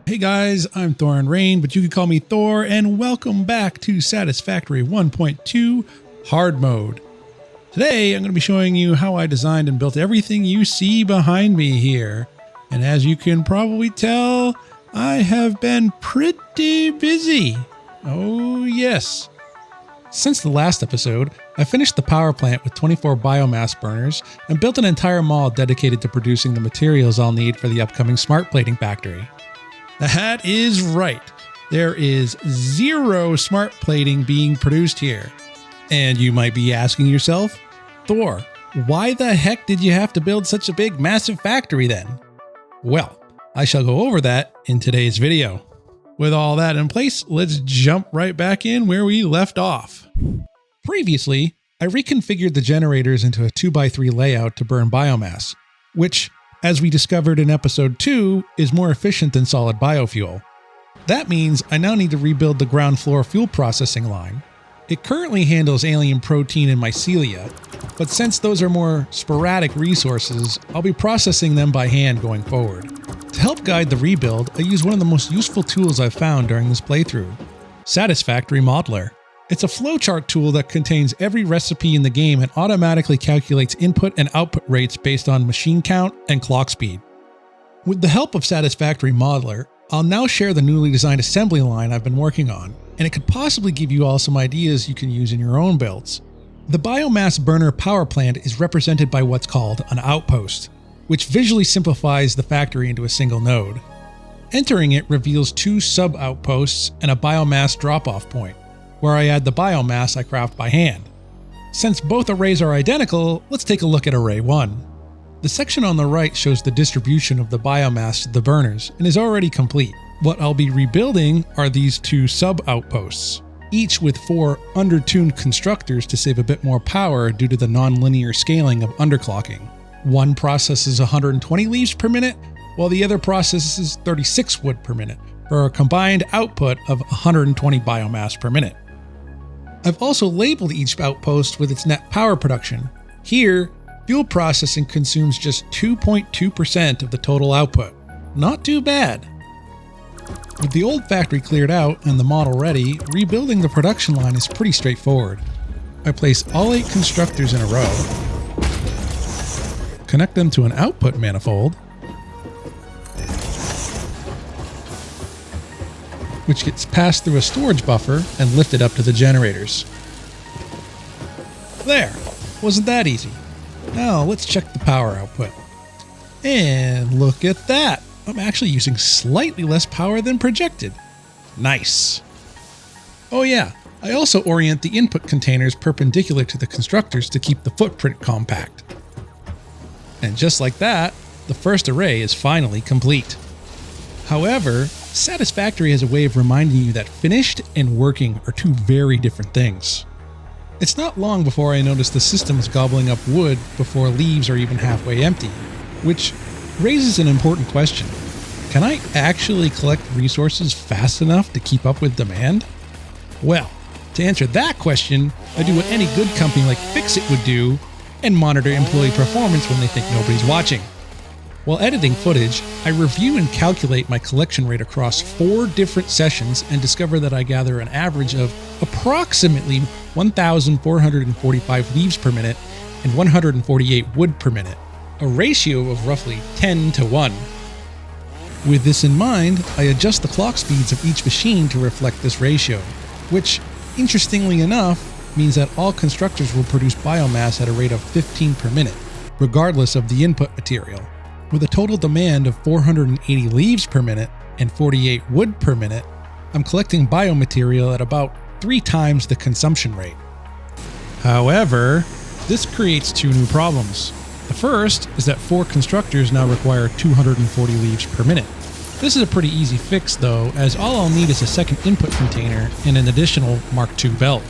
Hey guys, I'm ThorendReynHERE, but you can call me Thor, and welcome back to Satisfactory 1.2 Hard Mode. Today, I'm going to be showing you how I designed and built everything you see behind me here. And as you can probably tell, I have been pretty busy. Oh yes. Since the last episode, I finished the power plant with 24 biomass burners and built an entire mall dedicated to producing the materials I'll need for the upcoming smart plating factory. That is right. There is zero smart plating being produced here. And you might be asking yourself, Thor, why the heck did you have to build such a big, massive factory then? Well, I shall go over that in today's video. With all that in place, let's jump right back in where we left off. Previously, I reconfigured the generators into a 2x3 layout to burn biomass, which, as we discovered in episode 2, is more efficient than solid biofuel. That means I now need to rebuild the ground floor fuel processing line. It currently handles alien protein and mycelia, but since those are more sporadic resources, I'll be processing them by hand going forward. To help guide the rebuild, I use one of the most useful tools I've found during this playthrough, Satisfactory Modeler. It's a flowchart tool that contains every recipe in the game and automatically calculates input and output rates based on machine count and clock speed. With the help of Satisfactory Modeler, I'll now share the newly designed assembly line I've been working on, and it could possibly give you all some ideas you can use in your own builds. The biomass burner power plant is represented by what's called an outpost, which visually simplifies the factory into a single node. Entering it reveals two sub-outposts and a biomass drop-off point, where I add the biomass I craft by hand. Since both arrays are identical, let's take a look at Array 1. The section on the right shows the distribution of the biomass to the burners and is already complete. What I'll be rebuilding are these two sub-outposts, each with 4 under-tuned constructors to save a bit more power due to the non-linear scaling of underclocking. One processes 120 leaves per minute, while the other processes 36 wood per minute, for a combined output of 120 biomass per minute. I've also labeled each outpost with its net power production. Here, fuel processing consumes just 2.2% of the total output. Not too bad. With the old factory cleared out and the model ready, rebuilding the production line is pretty straightforward. I place all 8 constructors in a row, connect them to an output manifold, which gets passed through a storage buffer and lifted up to the generators. There! Wasn't that easy? Now let's check the power output. And look at that! I'm actually using slightly less power than projected. Nice! Oh yeah, I also orient the input containers perpendicular to the constructors to keep the footprint compact. And just like that, the first array is finally complete. However, Satisfactory has a way of reminding you that finished and working are two very different things. It's not long before I notice the system is gobbling up wood before leaves are even halfway empty, which raises an important question. Can I actually collect resources fast enough to keep up with demand? Well, to answer that question, I do what any good company like FICSIT would do and monitor employee performance when they think nobody's watching. While editing footage, I review and calculate my collection rate across 4 different sessions and discover that I gather an average of approximately 1,445 leaves per minute and 148 wood per minute, a ratio of roughly 10 to 1. With this in mind, I adjust the clock speeds of each machine to reflect this ratio, which, interestingly enough, means that all constructors will produce biomass at a rate of 15 per minute, regardless of the input material. With a total demand of 480 leaves per minute and 48 wood per minute, I'm collecting biomaterial at about 3 times the consumption rate. However, this creates 2 new problems. The first is that 4 constructors now require 240 leaves per minute. This is a pretty easy fix though, as all I'll need is a second input container and an additional Mark II belt.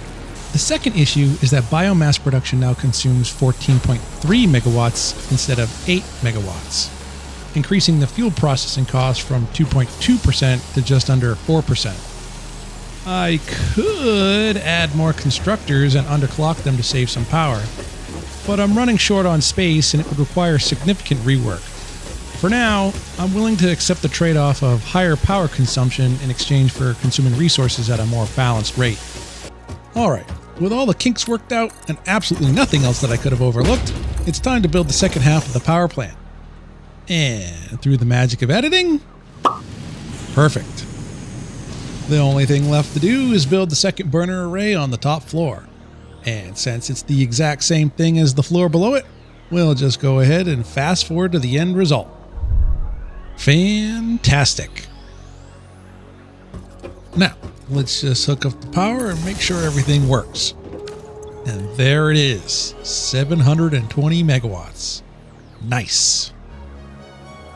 The second issue is that biomass production now consumes 14.3 megawatts instead of 8 megawatts, increasing the fuel processing cost from 2.2% to just under 4%. I could add more constructors and underclock them to save some power, but I'm running short on space and it would require significant rework. For now, I'm willing to accept the trade-off of higher power consumption in exchange for consuming resources at a more balanced rate. Alright, with all the kinks worked out and absolutely nothing else that I could have overlooked, it's time to build the second half of the power plant. And through the magic of editing, perfect. The only thing left to do is build the second burner array on the top floor. And since it's the exact same thing as the floor below it, we'll just go ahead and fast forward to the end result. Fantastic. Now, let's just hook up the power and make sure everything works. And there it is, 720 megawatts. Nice.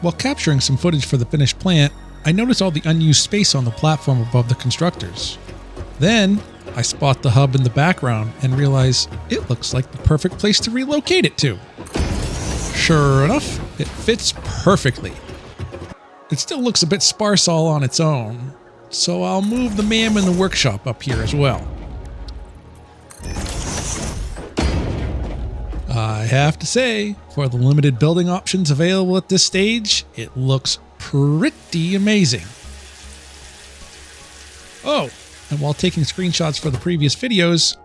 While capturing some footage for the finished plant, I noticed all the unused space on the platform above the constructors. Then, I spot the hub in the background and realize it looks like the perfect place to relocate it to. Sure enough, it fits perfectly. It still looks a bit sparse all on its own, so I'll move the MAM in the workshop up here as well. I have to say, for the limited building options available at this stage, it looks pretty amazing. Oh, and while taking screenshots for the previous videos,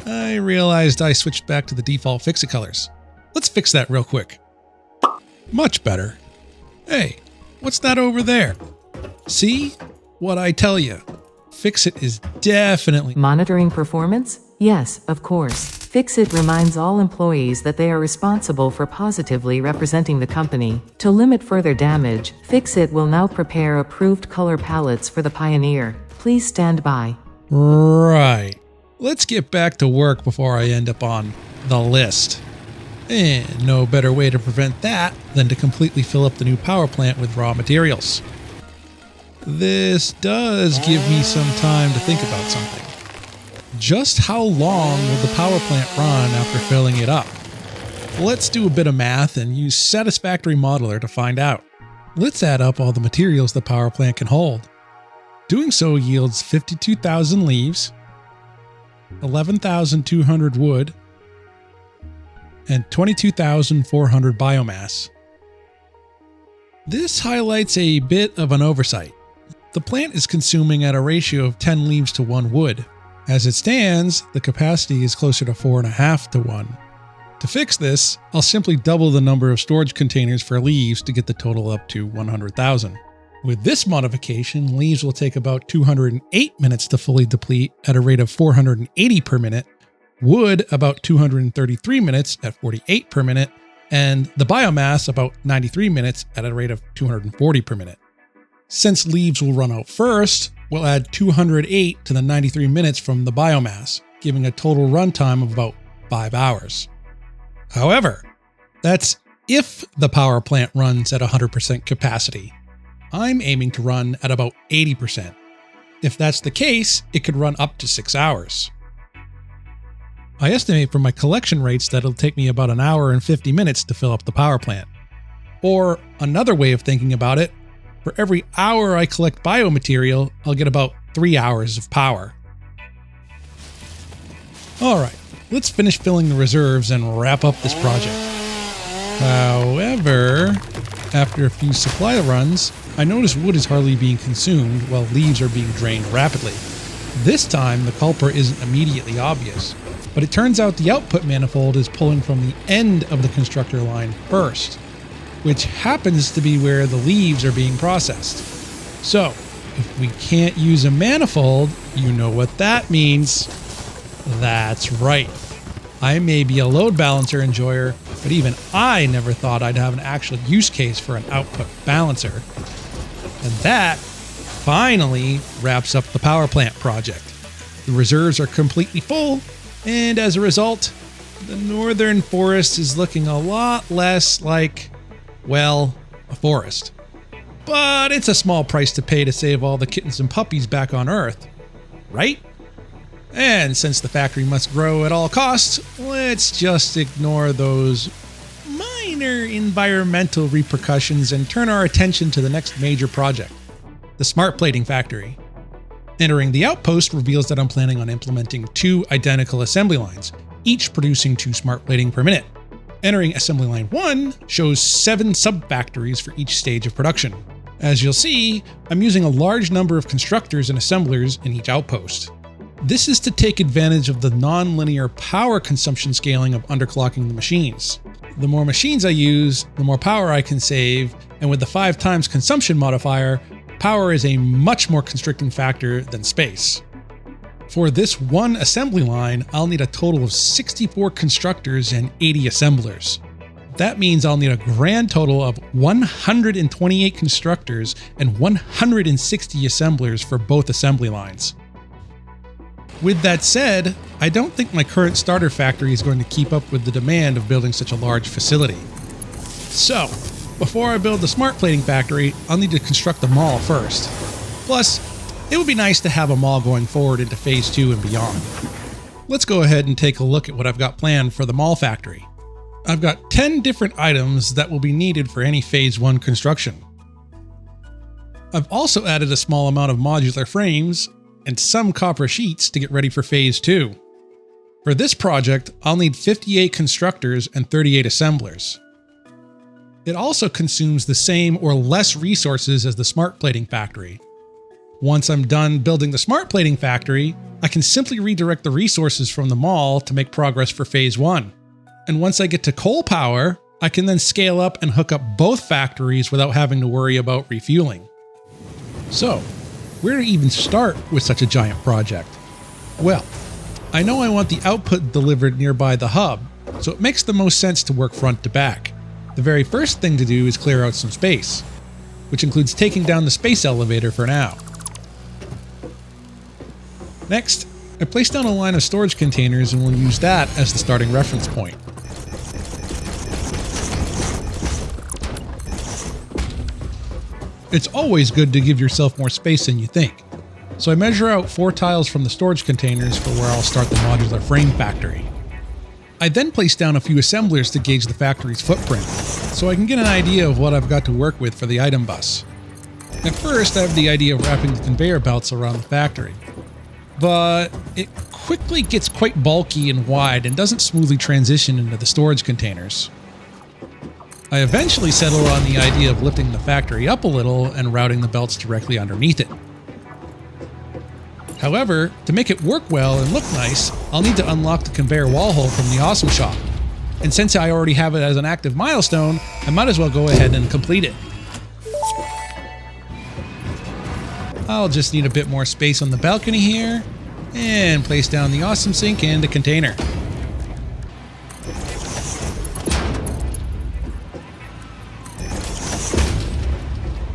I realized I switched back to the default FICSIT colors. Let's fix that real quick. Much better. Hey, what's that over there? See? What I tell you. FICSIT is definitely monitoring performance? Yes, of course. FICSIT reminds all employees that they are responsible for positively representing the company. To limit further damage, FICSIT will now prepare approved color palettes for the Pioneer. Please stand by. Right. Let's get back to work before I end up on the list. And no better way to prevent that than to completely fill up the new power plant with raw materials. This does give me some time to think about something. Just how long will the power plant run after filling it up? Let's do a bit of math and use Satisfactory Modeler to find out. Let's add up all the materials the power plant can hold. Doing so yields 52,000 leaves, 11,200 wood, and 22,400 biomass. This highlights a bit of an oversight. The plant is consuming at a ratio of 10 leaves to 1 wood. As it stands, the capacity is closer to 4.5 to 1. To fix this, I'll simply double the number of storage containers for leaves to get the total up to 100,000. With this modification, leaves will take about 208 minutes to fully deplete at a rate of 480 per minute, wood about 233 minutes at 48 per minute, and the biomass about 93 minutes at a rate of 240 per minute. Since leaves will run out first, we'll add 208 to the 93 minutes from the biomass, giving a total runtime of about 5 hours. However, that's if the power plant runs at 100% capacity. I'm aiming to run at about 80%. If that's the case, it could run up to 6 hours. I estimate from my collection rates that it'll take me about an hour and 50 minutes to fill up the power plant. Or another way of thinking about it, for every hour I collect biomaterial, I'll get about 3 hours of power. Alright, let's finish filling the reserves and wrap up this project. However, after a few supply runs, I notice wood is hardly being consumed while leaves are being drained rapidly. This time, the culprit isn't immediately obvious, but it turns out the output manifold is pulling from the end of the constructor line first, which happens to be where the leaves are being processed. So, if we can't use a manifold, you know what that means. That's right. I may be a load balancer enjoyer, but even I never thought I'd have an actual use case for an output balancer. And that finally wraps up the power plant project. The reserves are completely full, and as a result, the northern forest is looking a lot less like, well, a forest. But it's a small price to pay to save all the kittens and puppies back on Earth, right? And since the factory must grow at all costs, let's just ignore those minor environmental repercussions and turn our attention to the next major project, the smart plating factory. Entering the outpost reveals that I'm planning on implementing 2 identical assembly lines, each producing 2 smart plating per minute. Entering assembly line 1 shows 7 sub-factories for each stage of production. As you'll see, I'm using a large number of constructors and assemblers in each outpost. This is to take advantage of the non-linear power consumption scaling of underclocking the machines. The more machines I use, the more power I can save, and with the 5 times consumption modifier, power is a much more constricting factor than space. For this one assembly line, I'll need a total of 64 constructors and 80 assemblers. That means I'll need a grand total of 128 constructors and 160 assemblers for both assembly lines. With that said, I don't think my current starter factory is going to keep up with the demand of building such a large facility. So, before I build the smart plating factory, I'll need to construct the mall first. Plus, it would be nice to have a mall going forward into phase 2 and beyond. Let's go ahead and take a look at what I've got planned for the mall factory. I've got 10 different items that will be needed for any phase 1 construction. I've also added a small amount of modular frames and some copper sheets to get ready for phase 2. For this project, I'll need 58 constructors and 38 assemblers. It also consumes the same or less resources as the smart plating factory. Once I'm done building the smart plating factory, I can simply redirect the resources from the mall to make progress for phase 1. And once I get to coal power, I can then scale up and hook up both factories without having to worry about refueling. So, where to even start with such a giant project? Well, I know I want the output delivered nearby the hub, so it makes the most sense to work front to back. The very first thing to do is clear out some space, which includes taking down the space elevator for now. Next, I place down a line of storage containers and will use that as the starting reference point. It's always good to give yourself more space than you think, so I measure out 4 tiles from the storage containers for where I'll start the modular frame factory. I then place down a few assemblers to gauge the factory's footprint, so I can get an idea of what I've got to work with for the item bus. At first, I have the idea of wrapping the conveyor belts around the factory, but it quickly gets quite bulky and wide and doesn't smoothly transition into the storage containers. I eventually settle on the idea of lifting the factory up a little and routing the belts directly underneath it. However, to make it work well and look nice, I'll need to unlock the conveyor wall hole from the Awesome Shop. And since I already have it as an active milestone, I might as well go ahead and complete it. I'll just need a bit more space on the balcony here, and place down the awesome sink and the container.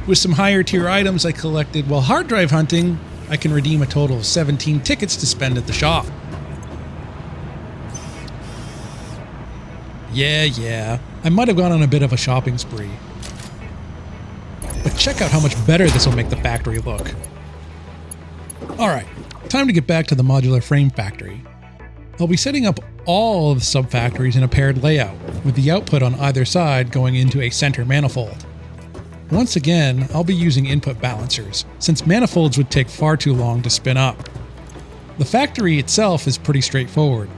With some higher tier items I collected while hard drive hunting, I can redeem a total of 17 tickets to spend at the shop. Yeah, I might have gone on a bit of a shopping spree. But check out how much better this will make the factory look. Alright, time to get back to the modular frame factory. I'll be setting up all of the sub-factories in a paired layout, with the output on either side going into a center manifold. Once again, I'll be using input balancers, since manifolds would take far too long to spin up. The factory itself is pretty straightforward.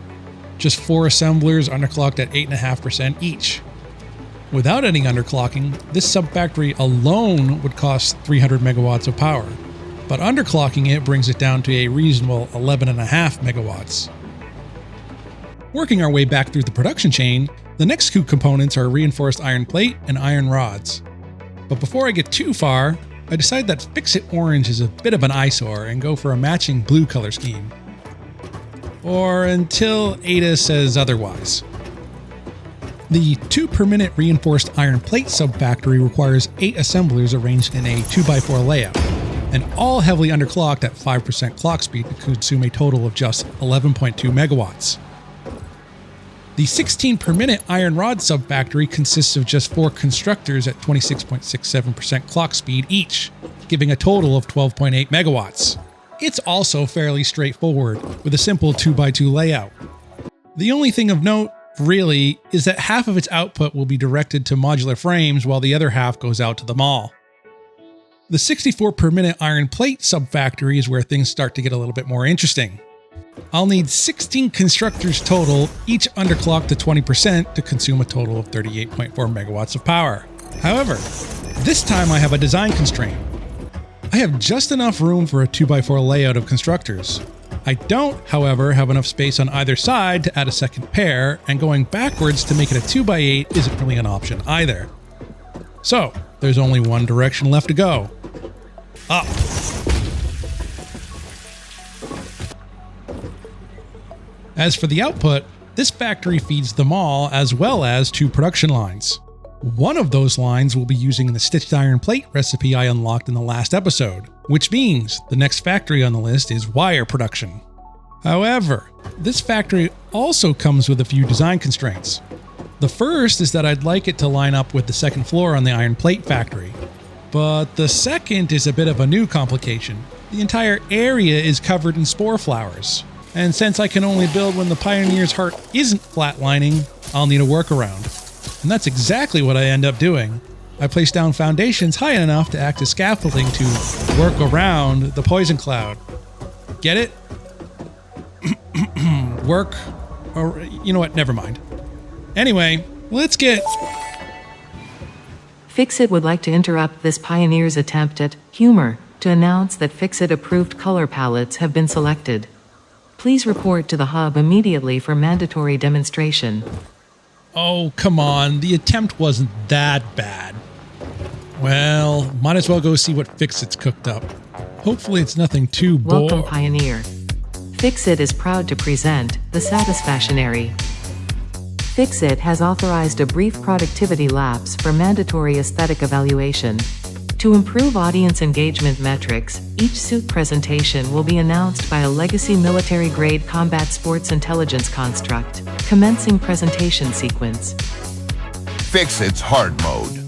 Just 4 assemblers underclocked at 8.5% each. Without any underclocking, this sub-factory alone would cost 300 megawatts of power, but underclocking it brings it down to a reasonable 11.5 megawatts. Working our way back through the production chain, the next 2 components are reinforced iron plate and iron rods. But before I get too far, I decide that FICSIT Orange is a bit of an eyesore and go for a matching blue color scheme. Or until Ada says otherwise. The 2 per minute reinforced iron plate sub-factory requires 8 assemblers arranged in a 2x4 layout, and all heavily underclocked at 5% clock speed to consume a total of just 11.2 megawatts. The 16 per minute iron rod sub-factory consists of just 4 constructors at 26.67% clock speed each, giving a total of 12.8 megawatts. It's also fairly straightforward, with a simple 2x2 layout. The only thing of note, really, is that half of its output will be directed to modular frames while the other half goes out to the mall. The 64 per minute iron plate sub-factory is where things start to get a little bit more interesting. I'll need 16 constructors total, each underclocked to 20% to consume a total of 38.4 megawatts of power. However, this time I have a design constraint. I have just enough room for a 2x4 layout of constructors. I don't, however, have enough space on either side to add a second pair, and going backwards to make it a 2x8 isn't really an option either. So, there's only one direction left to go. Up. As for the output, this factory feeds them all as well as 2 production lines. One of those lines will be using the stitched iron plate recipe I unlocked in the last episode, which means the next factory on the list is wire production. However, this factory also comes with a few design constraints. The first is that I'd like it to line up with the second floor on the iron plate factory. But the second is a bit of a new complication. The entire area is covered in spore flowers. And since I can only build when the Pioneer's heart isn't flatlining, I'll need a workaround. And that's exactly what I end up doing. I place down foundations high enough to act as scaffolding to work around the poison cloud. Get it? Work? Or, you know what, never mind. Anyway, let's get... FICSIT would like to interrupt this Pioneer's attempt at humor to announce that FICSIT approved color palettes have been selected. Please report to the hub immediately for mandatory demonstration. Oh, come on. The attempt wasn't that bad. Well, might as well go see what FICSIT's cooked up. Hopefully it's nothing too Welcome, Pioneer. FICSIT is proud to present the Satisfactory. FICSIT has authorized a brief productivity lapse for mandatory aesthetic evaluation. To improve audience engagement metrics, each suit presentation will be announced by a legacy military-grade combat sports intelligence construct, commencing presentation sequence. FICSIT's hard mode.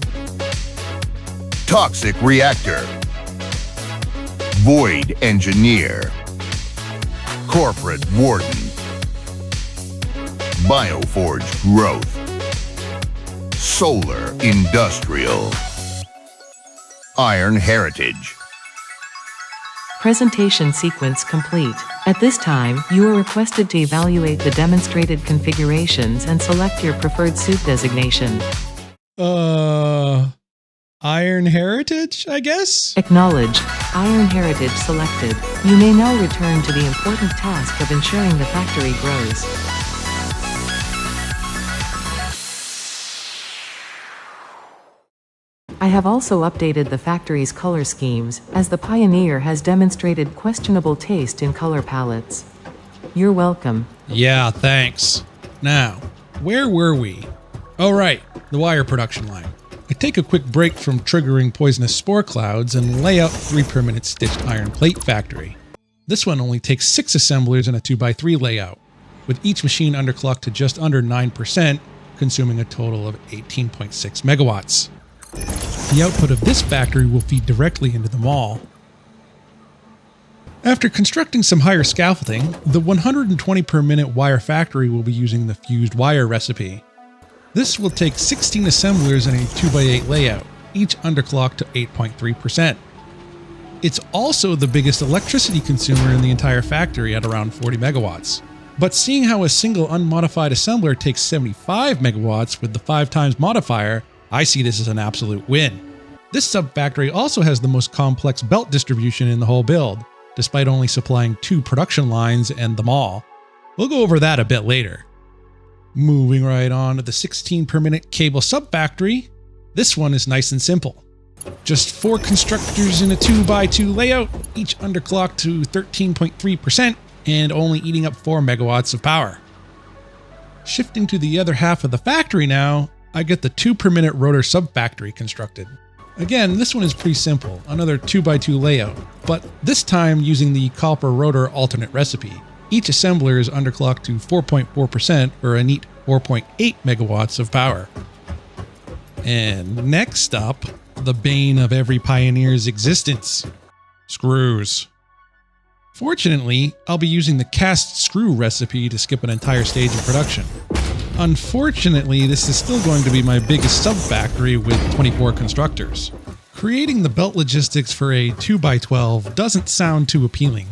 Toxic reactor. Void engineer. Corporate warden. Bioforge growth. Solar industrial. Iron heritage. Presentation sequence complete. At this time, you are requested to evaluate the demonstrated configurations and select your preferred suit designation. Iron heritage, I guess? Acknowledge. Iron heritage selected. You may now return to the important task of ensuring the factory grows. I have also updated the factory's color schemes, as the Pioneer has demonstrated questionable taste in color palettes. You're welcome. Yeah, thanks. Now, where were we? Oh right, the wire production line. I take a quick break from triggering poisonous spore clouds and lay out 3 per minute stitched iron plate factory. This one only takes 6 assemblers in a 2x3 layout, with each machine underclocked to just under 9%, consuming a total of 18.6 megawatts. The output of this factory will feed directly into the mall. After constructing some higher scaffolding, the 120 per minute wire factory will be using the fused wire recipe. This will take 16 assemblers in a 2x8 layout, each underclocked to 8.3%. It's also the biggest electricity consumer in the entire factory at around 40 megawatts. But seeing how a single unmodified assembler takes 75 megawatts with the 5x modifier, I see this as an absolute win. This sub-factory also has the most complex belt distribution in the whole build, despite only supplying 2 production lines and the mall. We'll go over that a bit later. Moving right on to the 16 per minute cable sub-factory, this one is nice and simple. Just 4 constructors in a 2x2 layout, each underclocked to 13.3% and only eating up 4 megawatts of power. Shifting to the other half of the factory now, I get the 2 per minute rotor sub-factory constructed. Again, this one is pretty simple, another 2x2 layout, but this time using the copper rotor alternate recipe. Each assembler is underclocked to 4.4% for a neat 4.8 megawatts of power. And next up, the bane of every Pioneer's existence, screws. Fortunately, I'll be using the cast screw recipe to skip an entire stage of production. Unfortunately, this is still going to be my biggest sub-factory with 24 constructors. Creating the belt logistics for a 2x12 doesn't sound too appealing.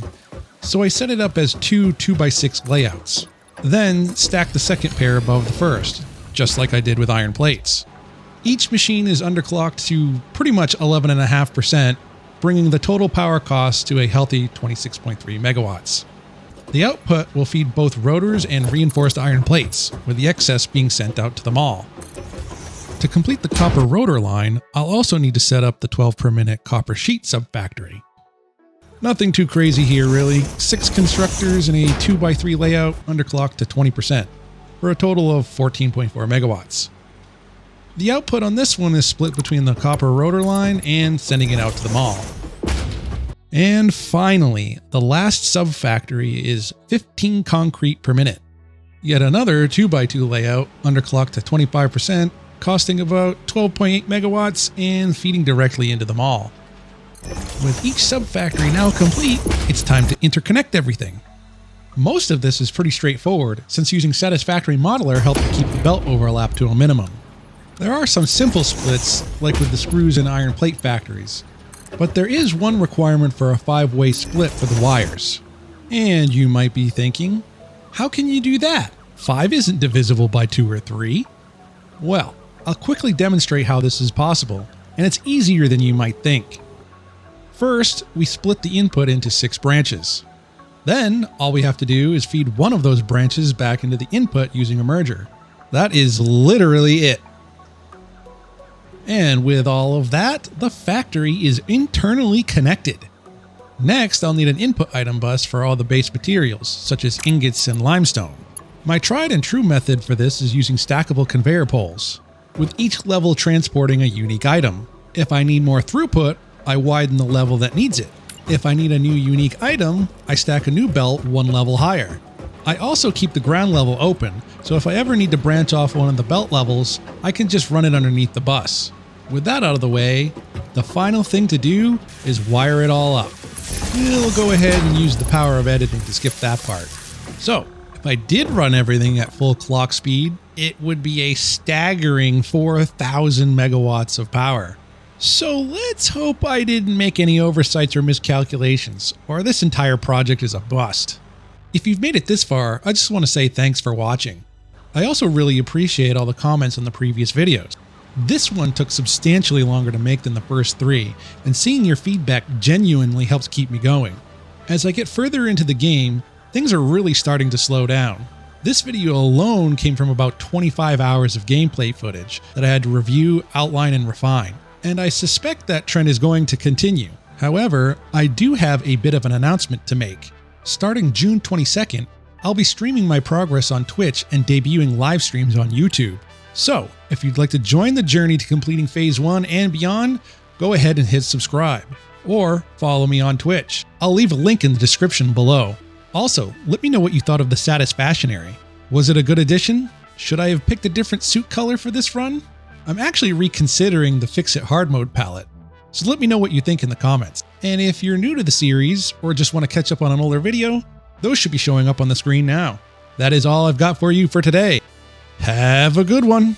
So I set it up as two 2x6 layouts, then stack the second pair above the first, just like I did with iron plates. Each machine is underclocked to pretty much 11.5%, bringing the total power cost to a healthy 26.3 megawatts. The output will feed both rotors and reinforced iron plates, with the excess being sent out to the mall. To complete the copper rotor line, I'll also need to set up the 12 per minute copper sheet subfactory. Nothing too crazy here really, 6 constructors in a 2x3 layout underclocked to 20%, for a total of 14.4 megawatts. The output on this one is split between the copper rotor line and sending it out to the mall. And finally, the last subfactory is 15 concrete per minute. Yet another 2x2 layout underclocked to 25%, costing about 12.8 megawatts and feeding directly into the mall. With each subfactory now complete, it's time to interconnect everything. Most of this is pretty straightforward, since using Satisfactory Modeler helped to keep the belt overlap to a minimum. There are some simple splits, like with the screws and iron plate factories, but there is one requirement for a 5-way split for the wires. And you might be thinking, how can you do that? 5 isn't divisible by 2 or 3. Well, I'll quickly demonstrate how this is possible, and it's easier than you might think. First, we split the input into 6 branches. Then, all we have to do is feed one of those branches back into the input using a merger. That is literally it. And with all of that, the factory is internally connected. Next, I'll need an input item bus for all the base materials, such as ingots and limestone. My tried and true method for this is using stackable conveyor poles, with each level transporting a unique item. If I need more throughput, I widen the level that needs it. If I need a new unique item, I stack a new belt one level higher. I also keep the ground level open, so if I ever need to branch off one of the belt levels, I can just run it underneath the bus. With that out of the way, the final thing to do is wire it all up. We'll go ahead and use the power of editing to skip that part. So, if I did run everything at full clock speed, it would be a staggering 4,000 megawatts of power. So let's hope I didn't make any oversights or miscalculations, or this entire project is a bust. If you've made it this far, I just want to say thanks for watching. I also really appreciate all the comments on the previous videos. This one took substantially longer to make than the first 3, and seeing your feedback genuinely helps keep me going. As I get further into the game, things are really starting to slow down. This video alone came from about 25 hours of gameplay footage that I had to review, outline, and refine. And I suspect that trend is going to continue. However, I do have a bit of an announcement to make. Starting June 22nd, I'll be streaming my progress on Twitch and debuting live streams on YouTube. So, if you'd like to join the journey to completing Phase 1 and beyond, go ahead and hit subscribe, or follow me on Twitch. I'll leave a link in the description below. Also, let me know what you thought of the Satisfactory. Was it a good addition? Should I have picked a different suit color for this run? I'm actually reconsidering the FICSIT hard mode palette, so let me know what you think in the comments. And if you're new to the series, or just want to catch up on an older video, those should be showing up on the screen now. That is all I've got for you for today. Have a good one.